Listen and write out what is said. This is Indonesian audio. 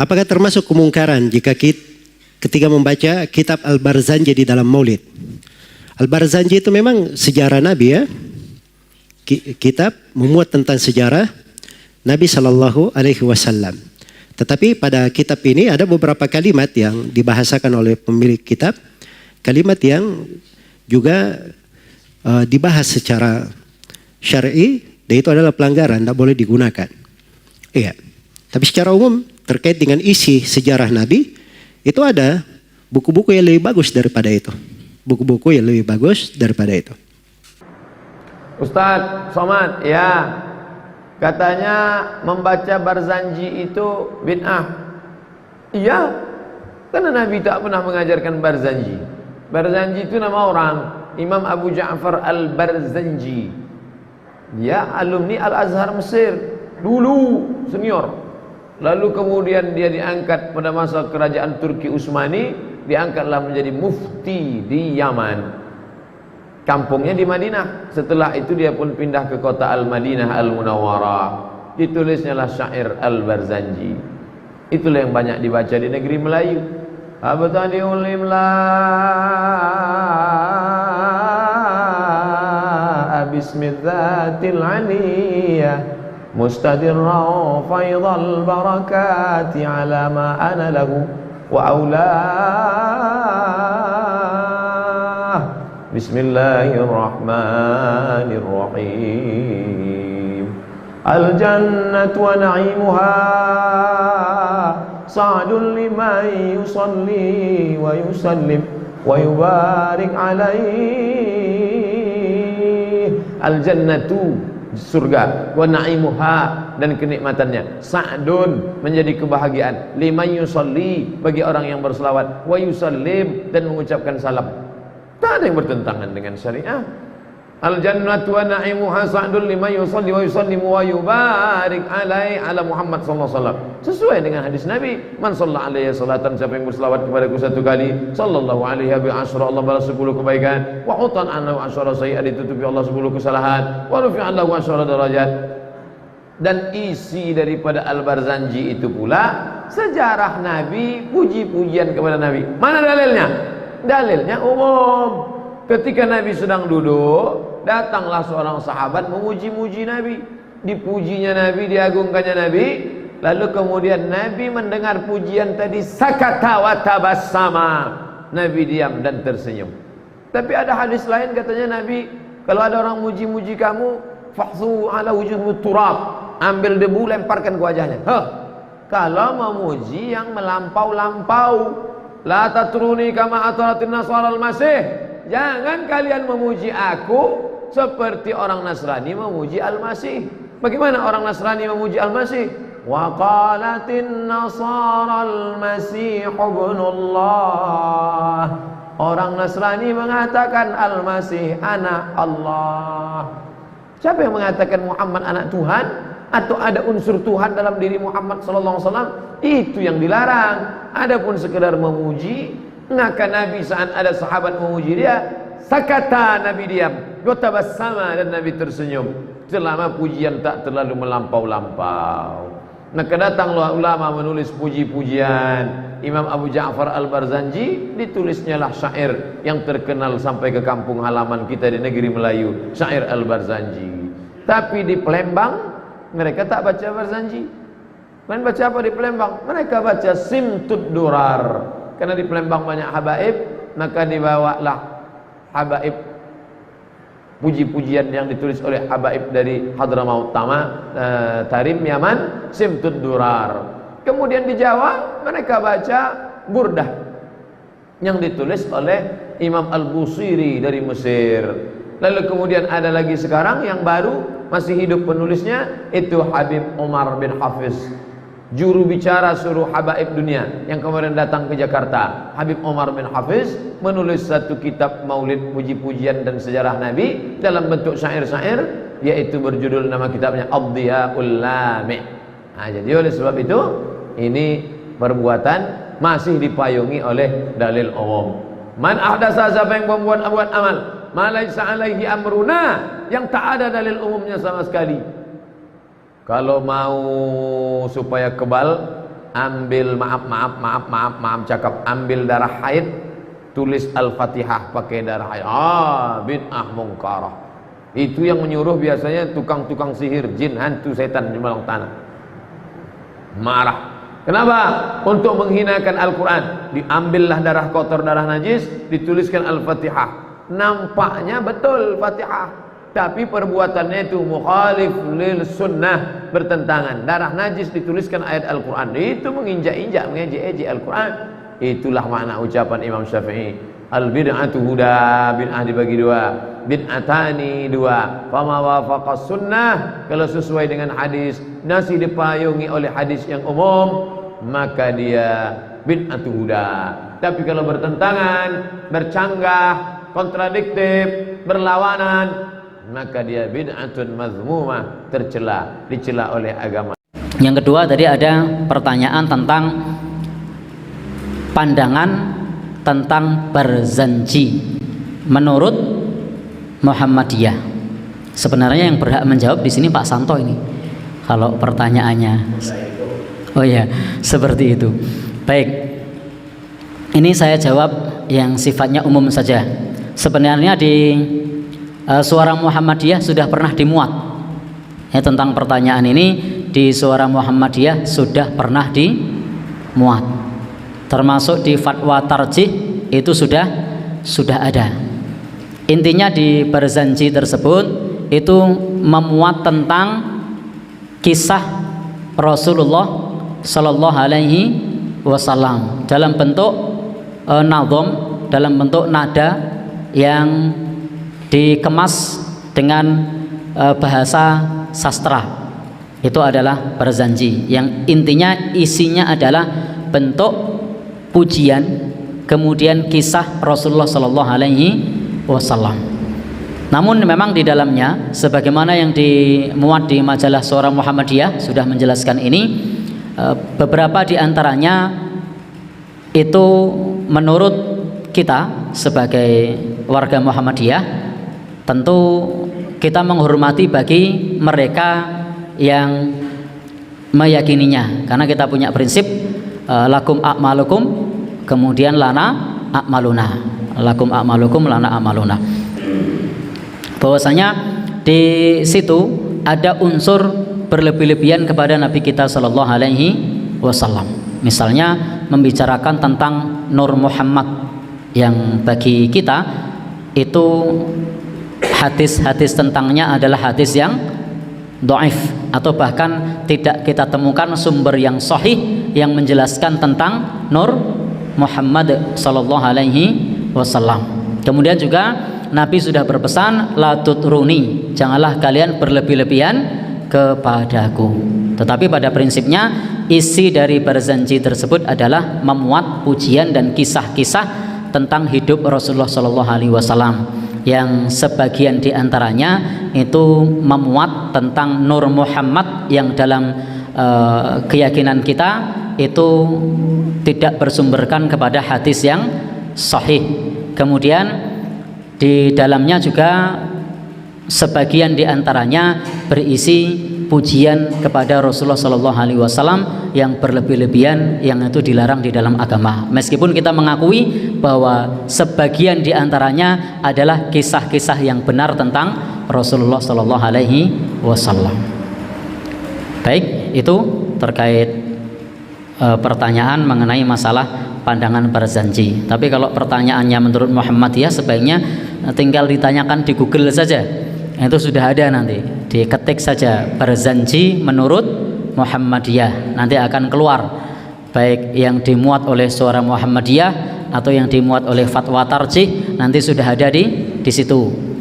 Apakah termasuk kemungkaran jika ketika membaca kitab Al-Barzanji di dalam Maulid? Al-Barzanji itu memang sejarah Nabi ya. Kitab memuat tentang sejarah Nabi Shallallahu Alaihi Wasallam. Tetapi pada kitab ini ada beberapa kalimat yang dibahasakan oleh pemilik kitab, kalimat yang juga dibahas secara syar'i, dan itu adalah pelanggaran, tidak boleh digunakan. Iya. Tapi secara umum terkait dengan isi sejarah Nabi, itu ada buku-buku yang lebih bagus daripada itu. Buku-buku yang lebih bagus daripada itu. Ustadz Somad, ya, katanya membaca Barzanji itu bid'ah. Iya, karena Nabi tak pernah mengajarkan Barzanji. Barzanji itu nama orang, Imam Abu Ja'far Al-Barzanji. Dia alumni Al-Azhar Mesir, dulu senior. Lalu kemudian dia diangkat pada masa kerajaan Turki Utsmani, diangkatlah menjadi mufti di Yaman. Kampungnya di Madinah. Setelah itu dia pun pindah ke kota Al-Madinah Al-Munawwarah. Ditulisnya lah syair Al-Barzanji. Itulah yang banyak dibaca di negeri Melayu. Abtadi'ul imla bismidzatil aliyah mustadirra faidal barakati ala ma ana lahu wa aulah. Bismillahirrahmanirrahim. Al-jannatu wa na'imuha sa'dun liman yusalli wa yusallim wa yubarik alaih. Al-jannatu, surga, wa na'imuha, dan kenikmatannya, sa'dun, menjadi kebahagiaan, liman yusalli, bagi orang yang berselawat, wa yusallim, dan mengucapkan salam. Tak ada yang bertentangan dengan syariah. Al-jannatu wa na'imuha sa'dun liman yusalli wa yusallimu wa yubarik alaihi ala Muhammad sallallahu alaihi wasallam. Sesuai dengan hadis Nabi, man shalla alaihi salatan, siapa yang berselawat kepadaku satu kali, sallallahu alaihi bi asyra, Allah balas 10 kebaikan, wa hutan anhu asyra sayyi'at, ditutupi Allah 10 kesalahan, wa rufi'a lahu asyra darajat. Dan isi daripada Al-Barzanji itu pula sejarah Nabi, puji-pujian kepada Nabi. Mana dalilnya? Dalilnya umum. Ketika Nabi sedang duduk, datanglah seorang sahabat memuji-muji Nabi. Dipujinya Nabi, diagungkannya Nabi. Lalu kemudian Nabi mendengar pujian tadi, sakata wa tabassama. Nabi diam dan tersenyum. Tapi ada hadis lain katanya Nabi, kalau ada orang muji-muji kamu, fahsu ala wujuhmu turab, ambil debu lemparkan ke wajahnya. Kalau memuji yang melampau-lampau, la tatruni kama ataratin nasara al-masih. Jangan kalian memuji aku seperti orang Nasrani memuji Al-Masih. Bagaimana orang Nasrani memuji Al-Masih? Wa qalatin nasara al-masih ibnullah. Orang Nasrani mengatakan Al-Masih anak Allah. Siapa yang mengatakan Muhammad anak Tuhan atau ada unsur Tuhan dalam diri Muhammad sallallahu alaihi wasallam? Itu yang dilarang. Adapun sekedar memuji, maka Nabi saat ada sahabat memuji dia, sakata, Nabi diam, gotabassama, dan Nabi tersenyum selama pujian tak terlalu melampau-lampau. Maka datanglah ulama menulis puji-pujian Imam Abu Ja'far Al-Barzanji, ditulisnya lah syair yang terkenal sampai ke kampung halaman kita di negeri Melayu, syair Al-Barzanji. Tapi di Palembang mereka tak baca Barzanji. Mereka baca apa di Palembang? Mereka baca Simtud Durar. Karena di Palembang banyak habaib, maka dibawalah habaib, puji-pujian yang ditulis oleh habaib dari Hadramaut Tarim Yaman, Simtud Durar. Kemudian di Jawa mereka baca Burdah yang ditulis oleh Imam Al-Busiri dari Mesir. Lalu kemudian ada lagi sekarang yang baru masih hidup penulisnya, itu Habib Umar bin Hafiz, juru bicara seluruh habaib dunia yang kemarin datang ke Jakarta. Habib Umar bin Hafiz menulis satu kitab maulid, puji-pujian dan sejarah Nabi dalam bentuk syair-syair, yaitu berjudul, nama kitabnya Ad-Diyaul Lami'. Nah, jadi oleh sebab itu ini perbuatan masih dipayungi oleh dalil umum. Man ahdasa, siapa yang membuat amal, ma laisa alaihi amruna, yang tak ada dalil umumnya sama sekali. Kalau mau supaya kebal, ambil maaf cakap, ambil darah haid, tulis Al-Fatihah pakai darah haid. Bid'ah mungkarah. Itu yang menyuruh biasanya tukang-tukang sihir, jin, hantu, setan di bawah tanah. Marah. Kenapa? Untuk menghinakan Al-Quran. Diambillah darah kotor, darah najis, dituliskan Al-Fatihah. Nampaknya betul Fatihah, tapi perbuatannya itu mukhalif lil sunnah, bertentangan. Darah najis dituliskan ayat Al-Quran, itu menginjak-injak, mengejek-ejek Al-Quran. Itulah makna ucapan Imam Syafi'i, al-bid'atu huda, bid'ah dibagi dua, bid'atani dua, fama wafaqas sunnah, kalau sesuai dengan hadis, nasi dipayungi oleh hadis yang umum, maka dia bid'atu huda. Tapi kalau bertentangan, bercanggah, kontradiktif, berlawanan, maka dia bid'atun mazmumah, tercela, dicela oleh agama. Yang kedua tadi ada pertanyaan tentang pandangan tentang berzanji menurut Muhammadiyah. Sebenarnya yang berhak menjawab di sini Pak Santo ini. Kalau pertanyaannya, oh ya, seperti itu. Baik, ini saya jawab yang sifatnya umum saja. Sebenarnya di Suara Muhammadiyah sudah pernah dimuat. Ya, tentang pertanyaan ini di Suara Muhammadiyah sudah pernah dimuat. Termasuk di fatwa tarjih itu sudah ada. Intinya di berzanji tersebut itu memuat tentang kisah Rasulullah Sallallahu Alaihi Wasallam dalam bentuk nadhom, dalam bentuk nada yang dikemas dengan bahasa sastra. Itu adalah berzanji yang intinya isinya adalah bentuk pujian, kemudian kisah Rasulullah Sallallahu Alaihi Wasallam. Namun memang di dalamnya, sebagaimana yang dimuat di majalah Suara Muhammadiyah sudah menjelaskan ini, beberapa di antaranya itu menurut kita sebagai warga Muhammadiyah, tentu kita menghormati bagi mereka yang meyakininya, karena kita punya prinsip lakum a'malukum, kemudian lana a'maluna, lakum a'malukum lana a'maluna. Bahwasanya di situ ada unsur berlebih-lebihan kepada Nabi kita Sallallahu Alaihi Wasallam. Misalnya membicarakan tentang Nur Muhammad, yang bagi kita itu hadis-hadis tentangnya adalah hadis yang dhaif, atau bahkan tidak kita temukan sumber yang sahih yang menjelaskan tentang Nur Muhammad Sallallahu Alaihi Wasallam. Kemudian juga Nabi sudah berpesan, la tutruni, janganlah kalian berlebih-lebihan kepadaku. Tetapi pada prinsipnya isi dari berzanji tersebut adalah memuat pujian dan kisah-kisah tentang hidup Rasulullah Sallallahu Alaihi Wasallam, yang sebagian diantaranya itu memuat tentang Nur Muhammad yang dalam keyakinan kita itu tidak bersumberkan kepada hadis yang sahih. Kemudian di dalamnya juga sebagian diantaranya berisi pujian kepada Rasulullah Sallallahu Alaihi Wasallam yang berlebih-lebihan, yang itu dilarang di dalam agama. Meskipun kita mengakui bahwa sebagian diantaranya adalah kisah-kisah yang benar tentang Rasulullah Sallallahu Alaihi Wasallam. Baik, itu terkait pertanyaan mengenai masalah pandangan berzanji. Tapi kalau pertanyaannya menurut Muhammadiyah, sebaiknya tinggal ditanyakan di Google saja. Itu sudah ada, nanti diketik saja berzanji menurut Muhammadiyah, nanti akan keluar baik yang dimuat oleh Suara Muhammadiyah atau yang dimuat oleh fatwa tarjih, nanti sudah ada di situ.